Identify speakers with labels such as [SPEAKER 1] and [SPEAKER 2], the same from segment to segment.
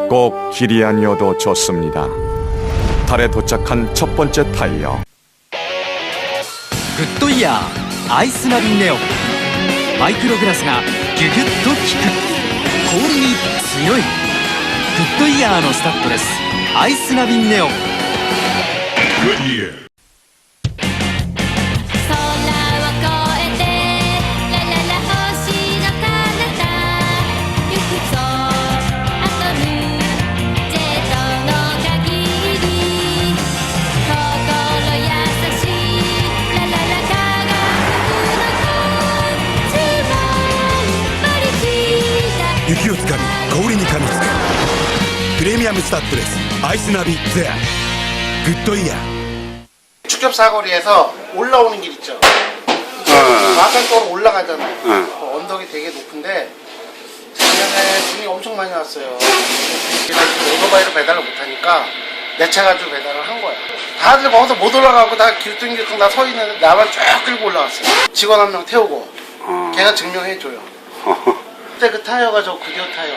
[SPEAKER 1] 꼭 길이 아니어도 좋습니다. 달에 도착한 첫 번째 타이어.
[SPEAKER 2] グッドイヤーアイスナビネオ。マイクログラスがギュギュッと効く、氷に強い。グッドイヤーのスタッドレスアイスナビネオ。
[SPEAKER 3] 雪をつかみ氷に噛みつくプレミアムスタッドレスアイスナビゼアグッドイヤー。
[SPEAKER 4] 축협 사거리에서 올라오는 길 있죠. 마산쪽으로 올라가잖아요. 그 언덕이 되게 높은데 작년에 눈이 엄청 많이 왔어요. 제가 오토바이로 배달을 못하니까 내 차 가지고 배달을 한 거야. 다들 거기서 못 올라가고 나 길쭉길쭉 나 서 있는데 나만 쭉 끌고 올라갔어요. 직원 한 명 태우고 걔가 증명해줘요. 그때 그 타이어가 저 구디어 타이어.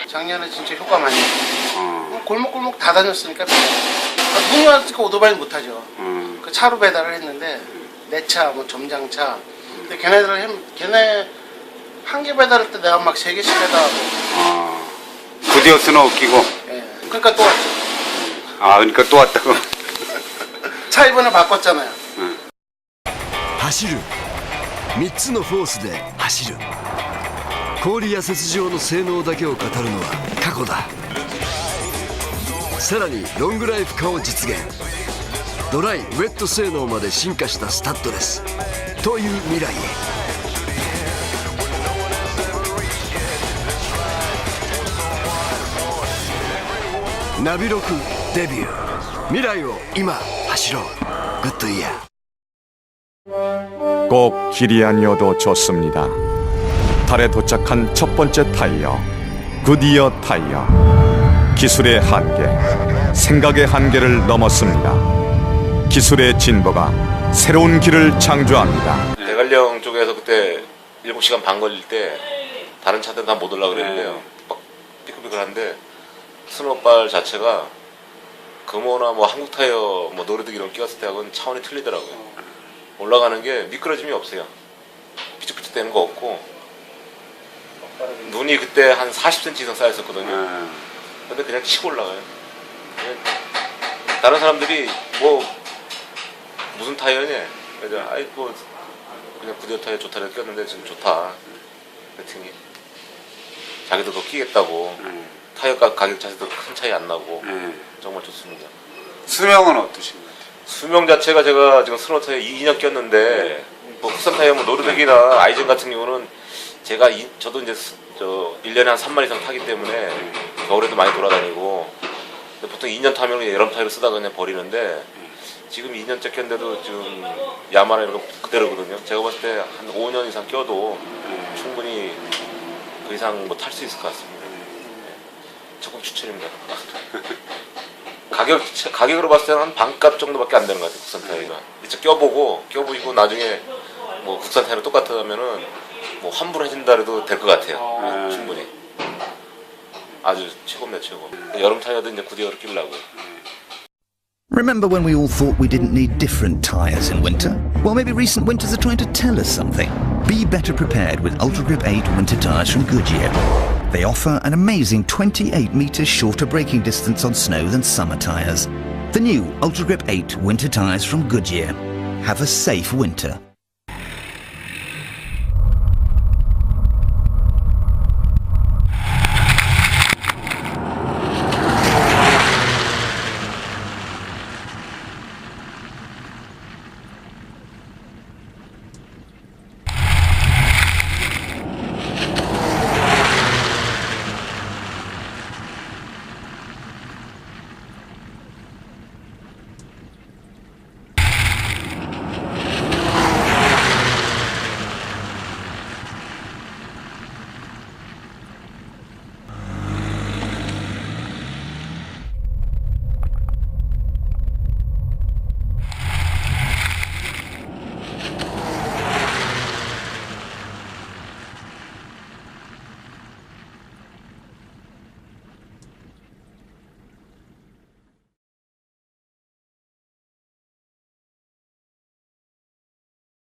[SPEAKER 4] 작년에 진짜 효과 많이 했어요. 골목골목 다 다녔으니까 눈이 왔으니까 오토바이는 못하죠. 그 차로 배달을 했는데 내 차, 뭐 점장차. 근데 걔네 한 개 배달할 때 내가 막 3개씩 배달하고.
[SPEAKER 5] 구디어스는 웃기고.
[SPEAKER 4] 예. 그러니까 또 왔죠.
[SPEAKER 5] 아, 그러니까 또 왔다고.
[SPEAKER 4] 차 이번에 바꿨잖아요.
[SPEAKER 3] 走る3つのフォースで走る。氷や雪上の性能だけを語るのは過去だ。さらにロングライフ化を実現。ドライウェット性能まで進化したスタッドレスという未来へ。ナビロクデビュー。未来を今走ろう。グッドイヤー。
[SPEAKER 1] 꼭 길이 아니어도 좋습니다. 달에 도착한 첫 번째 타이어. 구디어 타이어. 기술의 한계, 생각의 한계를 넘었습니다. 기술의 진보가 새로운 길을 창조합니다.
[SPEAKER 6] 대관령 쪽에서 그때 7시간 반 걸릴 때 다른 차들 다 못 올라 그랬는데요. 막 삐끗삐끗한데 스노우발 자체가 금호나 뭐 한국타이어 뭐 노르드 이런 끼웠을 때하고는 차원이 틀리더라고요. 올라가는 게 미끄러짐이 없어요. 삐죽삐죽 되는 거 없고 눈이 그때 한 40cm 이상 쌓였었거든요. 근데 그냥 치고 올라가요. 다른 사람들이 뭐 무슨 타이어냐? 그래서 아이 뭐 그냥 구디어 타이어 좋다 이렇게 꼈는데 지금 좋다. 그랬더니 자기도 그거 끼겠다고. 타이어 가격 자체도 큰 차이 안 나고 정말 좋습니다.
[SPEAKER 5] 수명은 어떠신가요?
[SPEAKER 6] 수명 자체가 제가 지금 스노우 타이어 2년 꼈는데 뭐 국산 타이어 뭐 노르웨기나 아이젠 같은 경우는 제가 저도 이제 1년에 한 3만 이상 타기 때문에 겨울에도 많이 돌아다니고 근데 보통 2년 타면 그냥 여름 타이어를 쓰다가 그냥 버리는데 지금 2년째 꼈는데도 지금 야마나 이런 거 그대로거든요. 제가 봤을 때 한 5년 이상 껴도 충분히 그 이상 뭐 탈 수 있을 것 같습니다. 적극 추천입니다. 가격으로 봤을 때는 한 반값 정도밖에 안 되는 것 같아요. 국산 타이어가. 이제 껴보시고 나중에 뭐 국산 타이어랑 똑같다면은 뭐 환불해준다 해도 될 것 같아요. 충분히. 아주 최고입니다, 최고. 여름 타이어도 이제 구디어를 끼려고.
[SPEAKER 7] Remember when we all thought we didn't need different tyres in winter? Well, maybe recent winters are trying to tell us something. Be better prepared with Ultra Grip 8 winter tyres from Goodyear. They offer an amazing 28 metres shorter braking distance on snow than summer tyres. The new Ultra Grip 8 winter tyres from Goodyear. Have a safe winter.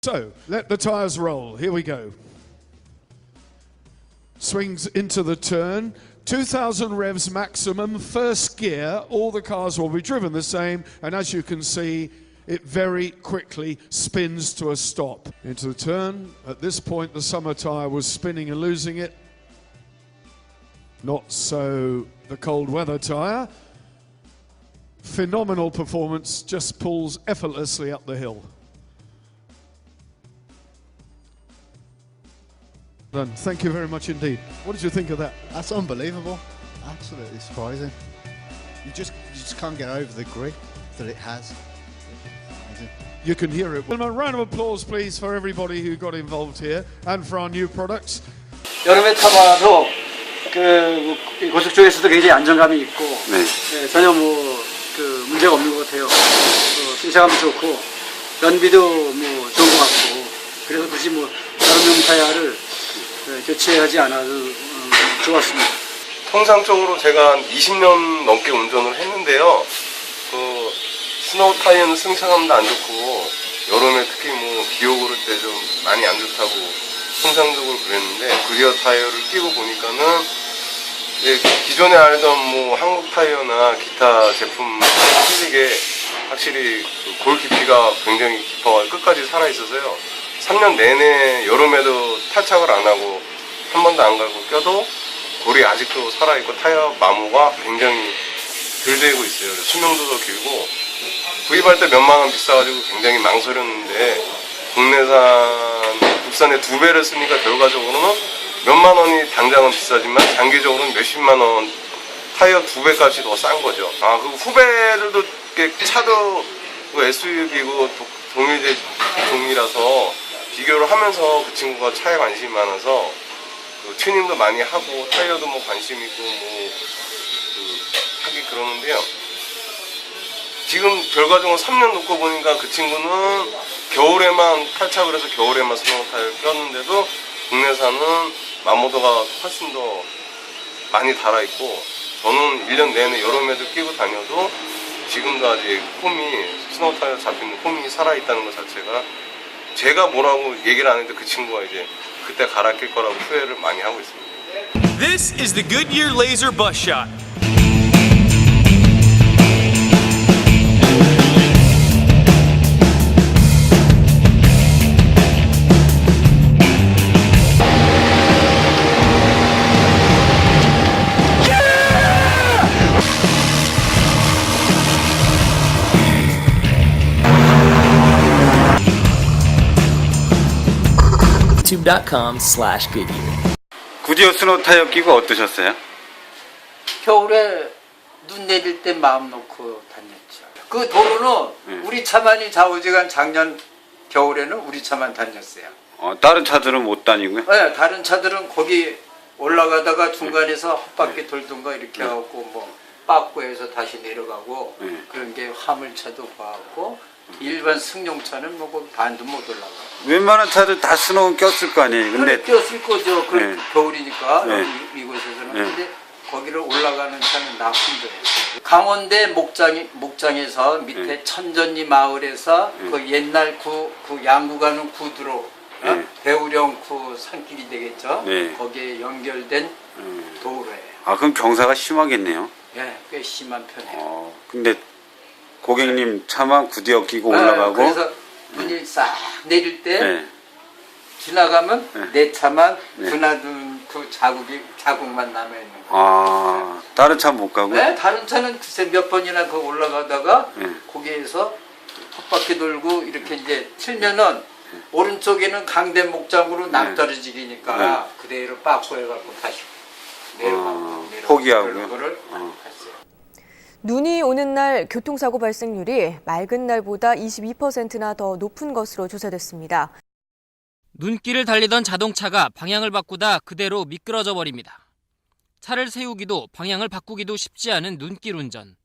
[SPEAKER 8] So, let the tyres roll. Here we go. Swings into the turn. 2,000 revs maximum, first gear. All the cars will be driven the same. And as you can see, it very quickly spins to a stop. Into the turn. At this point, the summer tyre was spinning and losing it. Not so the cold weather tyre. Phenomenal performance, just pulls effortlessly up the hill. Done. Thank you very much indeed. What did you think of that?
[SPEAKER 9] That's unbelievable. Absolutely surprising. You just can't get over the grip that it has. Amazing.
[SPEAKER 8] You can hear it. Well, a round of applause, please, for everybody who got involved here and for our new products.
[SPEAKER 10] 여름에 타봐도 그 고속 쪽에서도 굉장히 안정감이 있고 전혀 문제가 없는 것 같아요. 승차감도 좋고 연비도 좋은 것 같고 그래서 굳이 여름용 타이어를 교체하지 않아도 좋았습니다.
[SPEAKER 11] 통상적으로 제가 한 20년 넘게 운전을 했는데요. 스노우 타이어는 승차감도 안 좋고 여름에 특히 비 오고 그럴 때 좀 많이 안 좋다고 통상적으로 그랬는데 구디어 타이어를 끼고 보니까는 기존에 알던 한국 타이어나 기타 제품 틀리게 확실히 골 깊이가 굉장히 깊어가지고 끝까지 살아있어서요. 3년 내내 여름에도 탈착을 안 하고 한 번도 안 갈고 껴도 골이 아직도 살아있고 타이어 마모가 굉장히 덜 되고 있어요. 수명도 더 길고 구입할 때 몇만 원 비싸가지고 굉장히 망설였는데 국산에 2배를 쓰니까 결과적으로는 몇만 원이 당장은 비싸지만 장기적으로는 몇십만 원 타이어 2배 값이 더 싼 거죠. 그리고 후배들도 차도 SUV고 동일 종이라서 비교를 하면서 그 친구가 차에 관심이 많아서 튜닝도 많이 하고 타이어도 관심 있고 하기 그러는데요. 지금 결과적으로 3년 놓고 보니까 그 친구는 겨울에만 탈착을 해서 겨울에만 스노우 타이어를 꼈는데도 국내산은 마모도가 훨씬 더 많이 달아있고 저는 1년 내내 여름에도 끼고 다녀도 지금도 아직 스노우 타이어 잡히는 홈이 살아있다는 것 자체가 제가 뭐라고 얘기를 안 했는데 그 친구가 이제 그때 갈아 낄 거라고 후회를 많이 하고 있습니다.
[SPEAKER 12] This is the Goodyear Laser Bus Shot.
[SPEAKER 13] youtube.com/Goodyear.
[SPEAKER 5] 구디어 스노우 타이어 끼고 어떠셨어요?
[SPEAKER 10] 겨울에 눈 내릴 때 마음 놓고 다녔죠. 그 도로는 우리 차만이 좌우지간 작년 겨울에는 우리 차만 다녔어요.
[SPEAKER 5] 다른 차들은 못 다니고요?
[SPEAKER 10] 네, 다른 차들은 거기 올라가다가 중간에서 헛바퀴 돌던가 이렇게 하고 빠꾸에서 다시 내려가고 그런 게 화물차도 봐왔고 일반 승용차는 반도 못 올라가.
[SPEAKER 5] 웬만한 차들 다 스노우 꼈을 거 아니에요? 근데
[SPEAKER 10] 꼈을 거죠. 겨울이니까 이곳에서는. 근데 거기를 올라가는 차는 나 혼자예요. 강원대 목장에서 밑에 천전리 마을에서 그 옛날 그 양구 가는 구두로 배우령 구 산길이 되겠죠. 거기에 연결된 도로예요.
[SPEAKER 5] 그럼 경사가 심하겠네요.
[SPEAKER 10] 네, 꽤 심한 편이에요.
[SPEAKER 5] 근데 고객님 차만 구디어 끼고 올라가고
[SPEAKER 10] 그래서 눈이 싹 내릴 때 지나가면 내 차만 드나든 그 자국만 남아있는 거예요.
[SPEAKER 5] 다른 차 못 가고?
[SPEAKER 10] 네, 다른 차는 글쎄 몇 번이나 그 올라가다가 거기에서 헛바퀴 돌고 이렇게 이제 틀면은 오른쪽에는 강대 목장으로 낭떠러지기니까 그대로 빠꾸해갖고 다시 내려가고
[SPEAKER 5] 포기하고요?
[SPEAKER 10] 그거를
[SPEAKER 14] 눈이 오는 날 교통사고 발생률이 맑은 날보다 22%나 더 높은 것으로 조사됐습니다.
[SPEAKER 2] 눈길을 달리던 자동차가 방향을 바꾸다 그대로 미끄러져 버립니다. 차를 세우기도 방향을 바꾸기도 쉽지 않은 눈길 운전.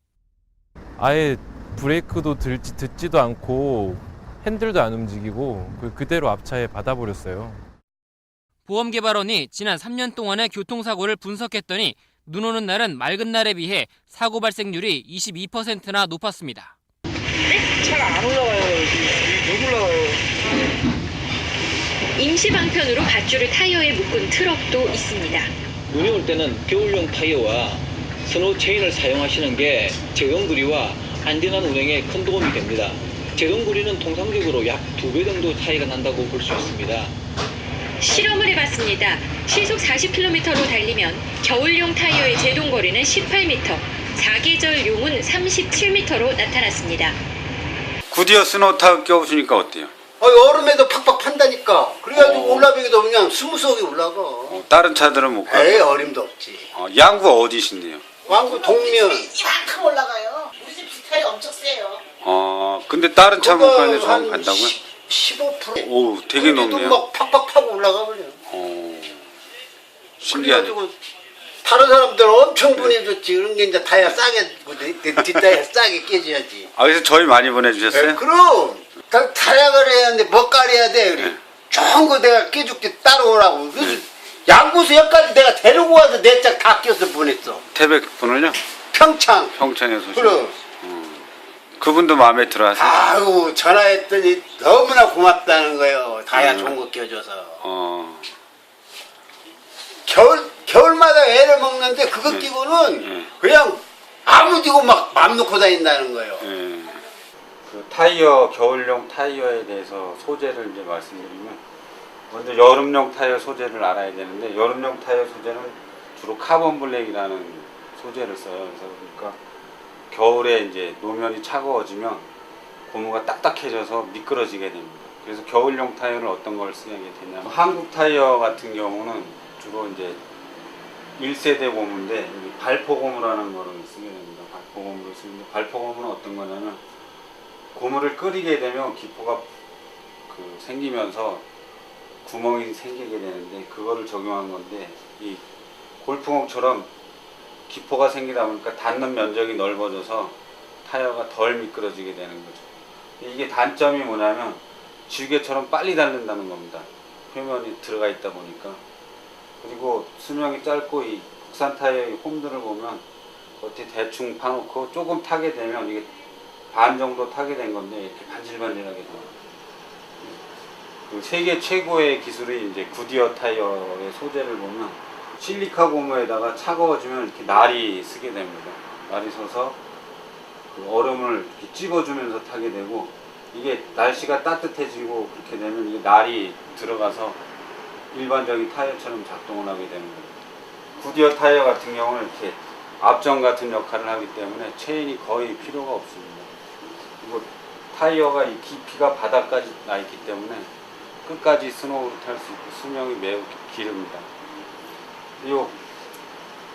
[SPEAKER 15] 아예 브레이크도 듣지도 않고 핸들도 안 움직이고 그대로 앞차에 받아버렸어요.
[SPEAKER 2] 보험개발원이 지난 3년 동안의 교통사고를 분석했더니 눈 오는 날은 맑은 날에 비해 사고 발생률이 22%나 높았습니다.
[SPEAKER 10] 잘 안 올라가요. 못 올라가요.
[SPEAKER 13] 임시방편으로 밧줄을 타이어에 묶은 트럭도 있습니다.
[SPEAKER 16] 눈이 올 때는 겨울용 타이어와 스노우 체인을 사용하시는 게 제동거리와 안전한 운행에 큰 도움이 됩니다. 제동거리는 통상적으로 약 2배 정도 차이가 난다고 볼 수 있습니다.
[SPEAKER 13] 실험을 해봤습니다. 시속 40km로 달리면 겨울용 타이어의 제동거리는 18m, 사계절용은 37m로 나타났습니다.
[SPEAKER 5] 구디어 스노우 타이어 껴보시니까 어때요?
[SPEAKER 17] 여름에도 팍팍 판다니까. 그래가지고 올라가기도 그냥 스무스하게 올라가.
[SPEAKER 5] 다른 차들은 못 가요?
[SPEAKER 17] 에이, 어림도 없지.
[SPEAKER 5] 양구 어디신데요?
[SPEAKER 17] 왕구 동면.
[SPEAKER 18] 이만큼 올라가요. 우리 집 비탈이 엄청 세요.
[SPEAKER 5] 근데 다른 차 못 가는데 저만 간다고요?
[SPEAKER 17] 15%.
[SPEAKER 5] 오, 되게 높네요.
[SPEAKER 17] 막 팍팍 파고 올라가 버려.
[SPEAKER 5] 신기하네.
[SPEAKER 17] 그래가지고 다른 사람들 엄청 보내줬지. 그런 게 이제 타이어 싸게, 뒷타이어 싸게 깨줘야지.
[SPEAKER 5] 그래서 저희 많이 보내주셨어요?
[SPEAKER 17] 그럼 타약을 해야 하는데 뭐 깔아야 돼. 그래. 좋은 거 내가 깨줄게 따라오라고. 그래서 양구수 여기까지 내가 데리고 와서 내 짝 다 껴서 보냈어.
[SPEAKER 5] 태백분을요? 평창에서.
[SPEAKER 17] 그럼.
[SPEAKER 5] 그분도 마음에 들어 하세요?
[SPEAKER 17] 아유, 전화했더니 너무나 고맙다는 거예요. 다야 좋은 거 껴줘서. 겨울마다 애를 먹는데 그거 끼고는 그냥 아무 데고 막 맘 놓고 다닌다는 거예요.
[SPEAKER 5] 그 타이어, 겨울용 타이어에 대해서 소재를 이제 말씀드리면, 먼저 여름용 타이어 소재를 알아야 되는데, 여름용 타이어 소재는 주로 카본 블랙이라는 소재를 써요. 그래서 그러니까 겨울에 이제 노면이 차가워지면 고무가 딱딱해져서 미끄러지게 됩니다. 그래서 겨울용 타이어를 어떤 걸 쓰게 되냐면, 한국 타이어 같은 경우는 주로 이제 1세대 고무인데 발포 고무라는 거를 쓰게 됩니다. 발포 고무를 쓰는데, 발포 고무는 어떤 거냐면 고무를 끓이게 되면 기포가 생기면서 구멍이 생기게 되는데, 그거를 적용한 건데, 이 골프공처럼 기포가 생기다 보니까 닿는 면적이 넓어져서 타이어가 덜 미끄러지게 되는 거죠. 이게 단점이 뭐냐면 지우개처럼 빨리 닳는다는 겁니다. 표면이 들어가 있다 보니까. 그리고 수명이 짧고 이 국산 타이어의 홈들을 보면 어떻게 대충 파놓고 조금 타게 되면 이게 반 정도 타게 된 건데 이렇게 반질반질하게 돼요. 그 세계 최고의 기술이 이제 구디어 타이어의 소재를 보면 실리카 고무에다가 차가워지면 이렇게 날이 쓰게 됩니다. 날이 서서 그 얼음을 이렇게 찝어주면서 타게 되고, 이게 날씨가 따뜻해지고 그렇게 되면 이게 날이 들어가서 일반적인 타이어처럼 작동을 하게 되는 거예요. 구디어 타이어 같은 경우는 이렇게 앞전 같은 역할을 하기 때문에 체인이 거의 필요가 없습니다. 그리고 타이어가 이 깊이가 바닥까지 나 있기 때문에 끝까지 스노우를 탈 수 있고 수명이 매우 길습니다. 그리고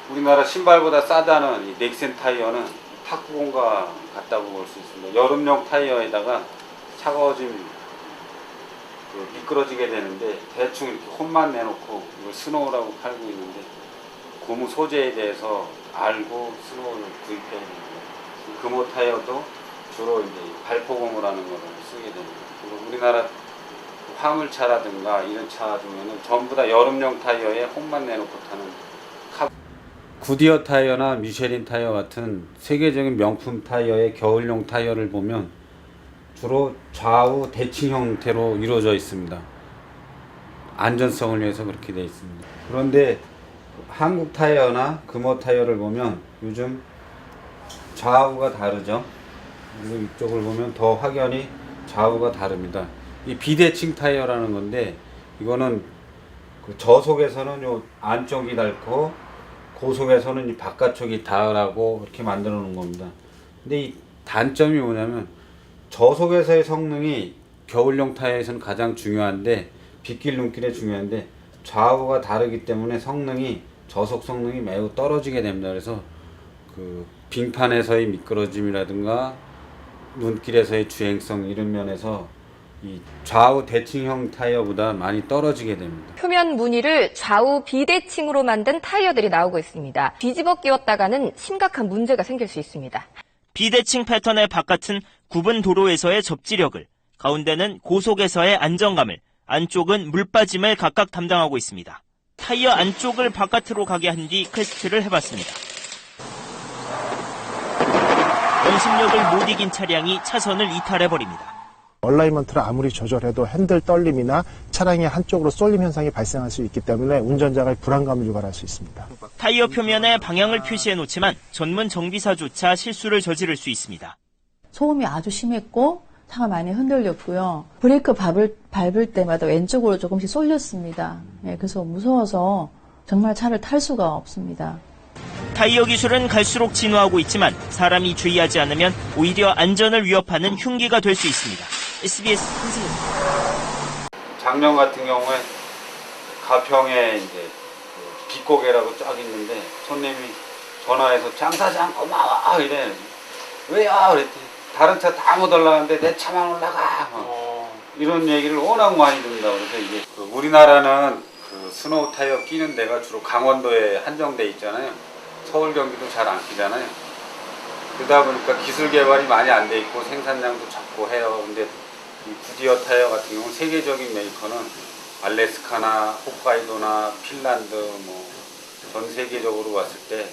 [SPEAKER 5] 우리나라 신발보다 싸다는 이 넥센 타이어는 탁구공과 같다고 볼 수 있습니다. 여름용 타이어에다가 차가워지면 미끄러지게 되는데 대충 이렇게 홈만 내놓고 이걸 스노우라고 팔고 있는데, 고무 소재에 대해서 알고 스노우를 구입해야 됩니다. 금호 타이어도 주로 이제 발포 고무라는 것을 쓰게 됩니다. 그리고 우리나라 화물차라든가 이런 차 중에는 전부 다 여름용 타이어에 홈만 내놓고 타는 구디어 타이어나 미쉐린 타이어 같은 세계적인 명품 타이어의 겨울용 타이어를 보면 주로 좌우 대칭 형태로 이루어져 있습니다. 안전성을 위해서 그렇게 되어 있습니다. 그런데 한국 타이어나 금호 타이어를 보면 요즘 좌우가 다르죠. 그리고 이쪽을 보면 더 확연히 좌우가 다릅니다. 이 비대칭 타이어라는 건데, 이거는 그 저속에서는 요 안쪽이 닳고 고속에서는 이 바깥쪽이 닳으라고 이렇게 만들어 놓은 겁니다. 근데 이 단점이 뭐냐면 저속에서의 성능이 겨울용 타이어에서는 가장 중요한데, 빗길 눈길에 중요한데 좌우가 다르기 때문에 성능이 저속 성능이 매우 떨어지게 됩니다. 그래서 그 빙판에서의 미끄러짐이라든가 눈길에서의 주행성 이런 면에서 이 좌우 대칭형 타이어보다 많이 떨어지게 됩니다.
[SPEAKER 19] 표면 무늬를 좌우 비대칭으로 만든 타이어들이 나오고 있습니다. 뒤집어 끼웠다가는 심각한 문제가 생길 수 있습니다.
[SPEAKER 20] 비대칭 패턴의 바깥은 굽은 도로에서의 접지력을, 가운데는 고속에서의 안정감을, 안쪽은 물 빠짐을 각각 담당하고 있습니다. 타이어 안쪽을 바깥으로 가게 한 뒤 퀘스트를 해봤습니다. 원심력을 못 이긴 차량이 차선을 이탈해버립니다.
[SPEAKER 21] 얼라이먼트를 아무리 조절해도 핸들 떨림이나 차량의 한쪽으로 쏠림 현상이 발생할 수 있기 때문에 운전자가 불안감을 유발할 수 있습니다.
[SPEAKER 20] 타이어 표면에 방향을 표시해 놓지만 전문 정비사조차 실수를 저지를 수 있습니다.
[SPEAKER 22] 소음이 아주 심했고 차가 많이 흔들렸고요. 브레이크 밟을 때마다 왼쪽으로 조금씩 쏠렸습니다. 그래서 무서워서 정말 차를 탈 수가 없습니다.
[SPEAKER 20] 타이어 기술은 갈수록 진화하고 있지만 사람이 주의하지 않으면 오히려 안전을 위협하는 흉기가 될 수 있습니다. SBS 한승입니다.
[SPEAKER 5] 작년 같은 경우에 가평에 이제 빛고개라고 쫙 있는데 손님이 전화해서 장사장 고마워 이래. 왜야? 그랬더니 다른 차 다 못 올라가는데 내 차만 올라가. 이런 얘기를 워낙 많이 듣는다고. 그래서 이게 우리나라는 그 스노우 타이어 끼는 데가 주로 강원도에 한정돼 있잖아요. 서울 경기도 잘 안 끼잖아요. 그러다 보니까 기술 개발이 많이 안 돼 있고 생산량도 적고 해요. 근데 이 구디어 타이어 같은 경우는 세계적인 메이커는 알래스카나 홋카이도나 핀란드 뭐 전 세계적으로 봤을 때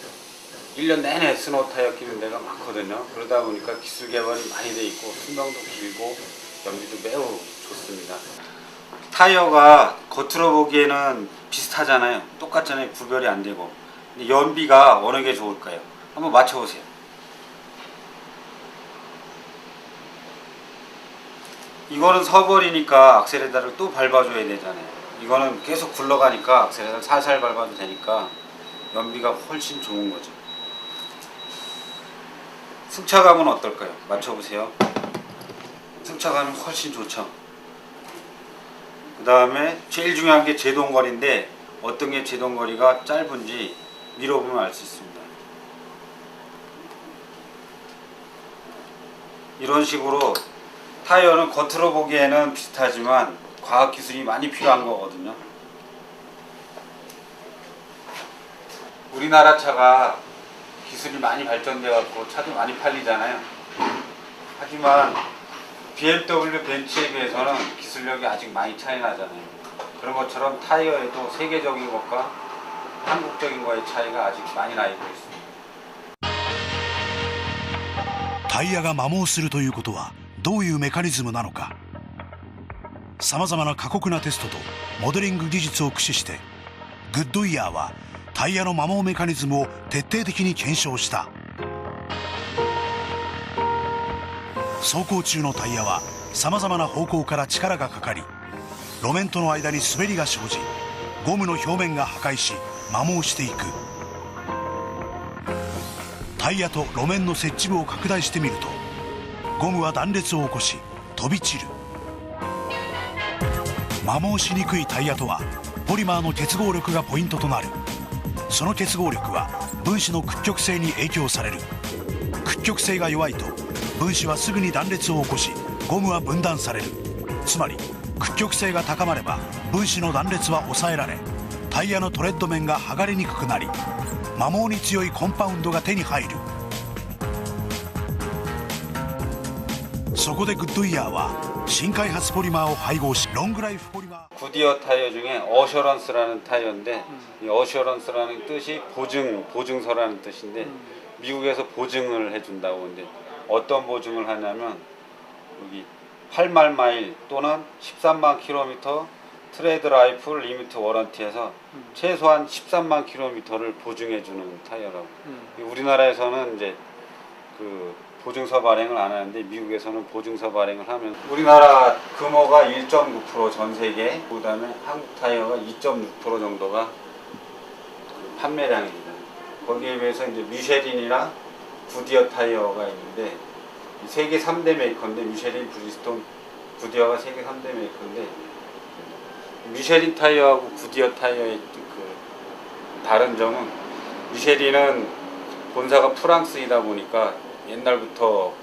[SPEAKER 5] 1년 내내 스노우 타이어 끼는 데가 많거든요. 그러다 보니까 기술 개발이 많이 돼 있고 수명도 길고 연비도 매우 좋습니다. 타이어가 겉으로 보기에는 비슷하잖아요. 똑같잖아요. 구별이 안 되고. 근데 연비가 어느 게 좋을까요? 한번 맞춰보세요. 이거는 서버리니까 악셀레다를 또 밟아줘야 되잖아요. 이거는 계속 굴러가니까 악셀레다를 살살 밟아도 되니까 연비가 훨씬 좋은 거죠. 승차감은 어떨까요? 맞춰보세요. 승차감이 훨씬 좋죠. 그 다음에 제일 중요한 게 제동거리인데 어떤 게 제동거리가 짧은지 밀어보면 알 수 있습니다. 이런 식으로 타이어는 겉으로 보기에는 비슷하지만 과학기술이 많이 필요한 거거든요. 우리나라 차가 기술이 많이 발전돼 갖고 차도 많이 팔리잖아요. 하지만 BMW 벤츠에 비해서는 기술력이 아직 많이 차이 나잖아요. 그런 것처럼 타이어에도 세계적인 것과 한국적인 거의 차이가 아직 많이 나 있고 있습니다.
[SPEAKER 23] タイヤが摩耗するということはどういうメカニズムなのか。さまざまな過酷なテストとモデリング技術を駆使してグッドイヤーはタイヤの摩耗メカニズムを徹底的に検証した。走行中のタイヤはさまざまな方向から力がかかり路面との間に滑りが生じゴムの表面が破壊し摩耗していく。タイヤと路面の接地部を拡大してみるとゴムは断裂を起こし飛び散る。摩耗しにくいタイヤとはポリマーの結合力がポイントとなる。その結合力は分子の屈曲性に影響される。屈曲性が弱いと分子はすぐに断裂を起こしゴムは分断される。つまり屈曲性が高まれば分子の断裂は抑えられタイヤのトレッド面が剥がれにくくなり摩耗に強いコンパウンドが手に入る。そこでグッドイヤーは新開発ポリマーを配合しロングライフポリマー
[SPEAKER 5] 구디어 타이어 중에 어셔런스라는 타이어인데 이 어셔런스라는 뜻이 보증서라는 뜻인데 미국에서 보증을 해준다고. 근데 어떤 보증을 하냐면 여기 8만 마일 또는 13만 킬로미터 트레이드 라이프 리미트 워런티에서 최소한 13만 킬로미터를 보증해주는 타이어라고. 우리나라에서는 이제 그 보증서 발행을 안 하는데 미국에서는 보증서 발행을 하면 우리나라 규모가 1.9% 전 세계, 그다음에 한국 타이어가 2.6% 정도가 그 판매량입니다. 거기에 비해서 이제 미쉐린이나 구디어 타이어가 있는데 세계 3대 메이커인데 미쉐린, 브리스톤, 구디어가 세계 3대 메이커인데 미쉐린 타이어하고 구디어 타이어의 그 다른 점은 미쉐린은 본사가 프랑스이다 보니까 옛날부터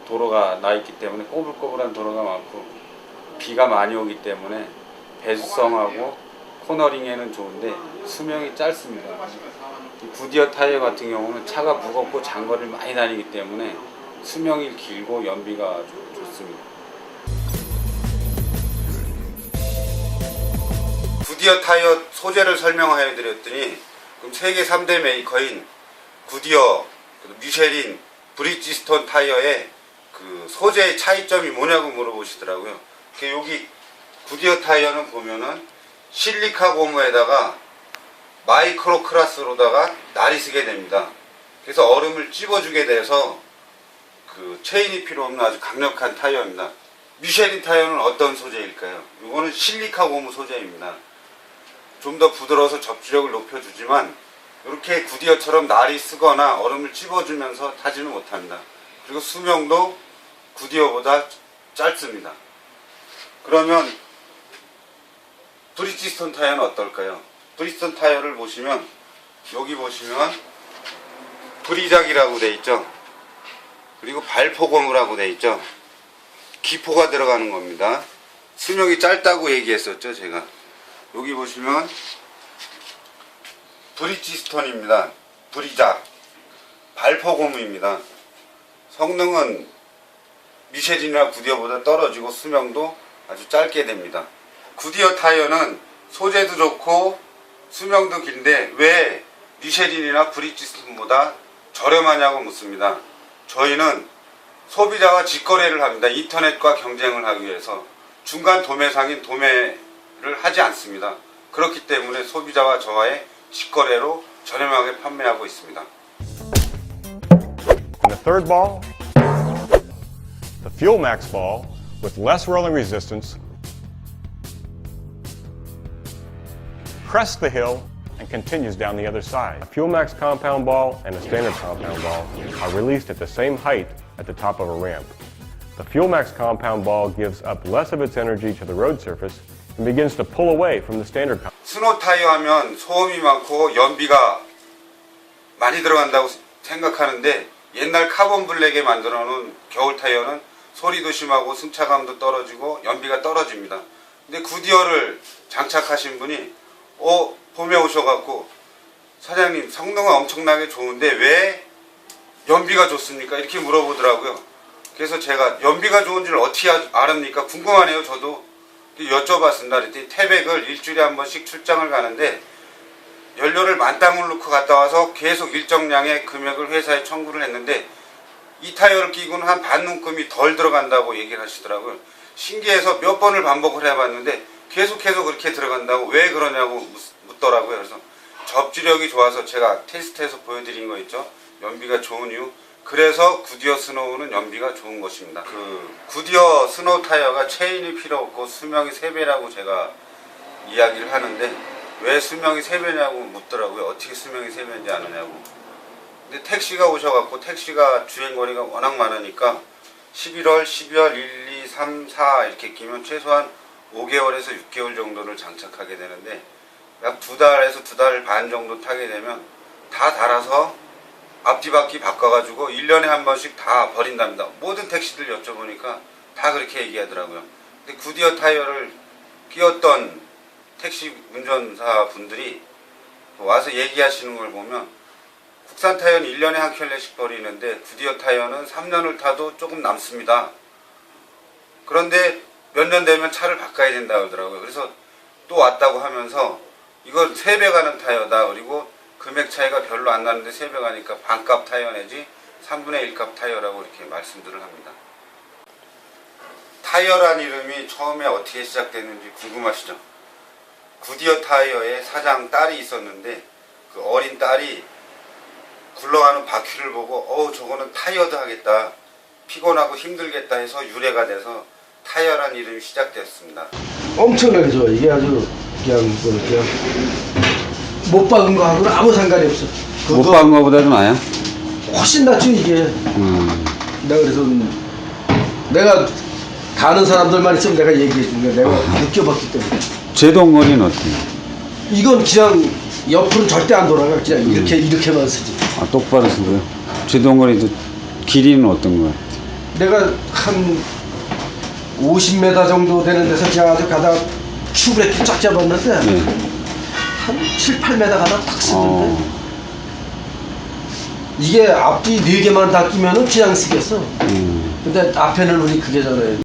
[SPEAKER 5] 도로가 나 있기 때문에 꼬불꼬불한 도로가 많고 비가 많이 오기 때문에 배수성하고 코너링에는 좋은데 수명이 짧습니다. 이 구디어 타이어 같은 경우는 차가 무겁고 장거리를 많이 다니기 때문에 수명이 길고 연비가 좋습니다. 구디어 타이어 소재를 설명해 드렸더니 그럼 세계 3대 메이커인 구디어, 미쉐린, 브리지스톤 타이어의 그 소재의 차이점이 뭐냐고 물어보시더라고요. 여기 구디어 타이어는 보면은 실리카 고무에다가 마이크로 크라스로다가 날이 쓰게 됩니다. 그래서 얼음을 찝어주게 돼서 그 체인이 필요 없는 아주 강력한 타이어입니다. 미쉐린 타이어는 어떤 소재일까요? 이거는 실리카 고무 소재입니다. 좀 더 부드러워서 접지력을 높여주지만 이렇게 구디어처럼 날이 쓰거나 얼음을 찝어주면서 타지는 못합니다. 그리고 수명도 구디어보다 짧습니다. 그러면 브리지스톤 타이어는 어떨까요? 브리지스톤 타이어를 보시면 여기 보시면 브리작이라고 돼 있죠. 그리고 발포고무라고 돼 있죠. 기포가 들어가는 겁니다. 수명이 짧다고 얘기했었죠, 제가. 여기 보시면 브리지스톤입니다. 브리작 발포고무입니다. 성능은 미쉐린이나 구디어보다 떨어지고 수명도 아주 짧게 됩니다. 구디어 타이어는 소재도 좋고 수명도 긴데 왜 미쉐린이나 브리지스톤보다 저렴하냐고 묻습니다. 저희는 소비자와 직거래를 합니다. 인터넷과 경쟁을 하기 위해서 중간 도매상인 도매를 하지 않습니다. 그렇기 때문에 소비자와 저와의 직거래로 저렴하게 판매하고 있습니다.
[SPEAKER 1] And the third ball, the Fuel Max ball with less rolling resistance, crests the hill and continues down the other side. A Fuel Max compound ball and a standard compound ball are released at the same height at the top of a ramp. The Fuel Max compound ball gives up less of its energy to the road surface and begins to pull away from the standard compound.
[SPEAKER 5] 스노우 타이어 하면 소음이 많고 연비가 많이 들어간다고 생각하는데 옛날 카본 블랙에 만들어 놓은 겨울 타이어는 소리도 심하고 승차감도 떨어지고 연비가 떨어집니다. 근데 구디어를 장착하신 분이 봄에 오셔갖고 사장님 성능은 엄청나게 좋은데 왜 연비가 좋습니까? 이렇게 물어보더라고요. 그래서 제가 연비가 좋은지를 어떻게 알았습니까? 궁금하네요. 저도 여쭤봤습니다. 그랬더니 태백을 일주일에 한 번씩 출장을 가는데 연료를 만땅을 넣고 갔다 와서 계속 일정량의 금액을 회사에 청구를 했는데 이 타이어를 끼고는 한 반눈금이 덜 들어간다고 얘기를 하시더라고요. 신기해서 몇 번을 반복을 해봤는데 계속해서 그렇게 들어간다고 왜 그러냐고 묻더라고요. 그래서 접지력이 좋아서 제가 테스트해서 보여드린 거 있죠. 연비가 좋은 이유. 그래서 구디어 스노우는 연비가 좋은 것입니다. 그 구디어 스노우 타이어가 체인이 필요 없고 수명이 3배라고 제가 이야기를 하는데 왜 수명이 3배냐고 묻더라고요. 어떻게 수명이 3배인지 아느냐고. 근데 택시가 오셔갖고 택시가 주행거리가 워낙 많으니까 11월, 12월, 1, 2, 3, 4 이렇게 끼면 최소한 5개월에서 6개월 정도를 장착하게 되는데 약 2달에서 2달 반 정도 타게 되면 다 달아서 앞뒤바퀴 바꿔가지고 1년에 한 번씩 다 버린답니다. 모든 택시들 여쭤보니까 다 그렇게 얘기하더라고요. 근데 구디어 타이어를 끼웠던 택시 운전사 분들이 와서 얘기하시는 걸 보면 국산 타이어는 1년에 한 켤레씩 버리는데 구디어 타이어는 3년을 타도 조금 남습니다. 그런데 몇 년 되면 차를 바꿔야 된다고 하더라고요. 그래서 또 왔다고 하면서 이건 3배 가는 타이어다. 그리고 금액 차이가 별로 안 나는데 3배 가니까 반값 타이어 내지 3분의 1값 타이어라고 이렇게 말씀들을 합니다. 타이어란 이름이 처음에 어떻게 시작됐는지 궁금하시죠? 구디어 타이어의 사장 딸이 있었는데 그 어린 딸이 굴러가는 바퀴를 보고 저거는 타이어도 하겠다. 피곤하고 힘들겠다 해서 유래가 돼서 타이어란 이름이 시작됐습니다.
[SPEAKER 3] 엄청나게 좋아. 이게 아주 그냥 못 박은 거하고는 아무 상관이 없어.
[SPEAKER 5] 못 박은 거보다도 나아요?
[SPEAKER 3] 훨씬 낫죠 이게. 내가 그래서 내가 다 아는 사람들만 있으면 내가 얘기해 준 거야. 내가 느껴봤기 때문에.
[SPEAKER 5] 제동거리는 어때요?
[SPEAKER 3] 이건 그냥 옆으로 절대 안 돌아가. 그냥 이렇게만 쓰지.
[SPEAKER 5] 똑바로 쓰고요. 제동거리도 길이는 어떤 거예요?
[SPEAKER 3] 내가 한 50m 정도 되는 데서 그냥 아주 가다가 큐브레이크 쫙 잡았는데 한 7, 8m 가다 딱 쓰는데 이게 앞뒤 4개만 다 끼면은 그냥 쓰겠어. 근데 앞에는 우리 그게잖아요.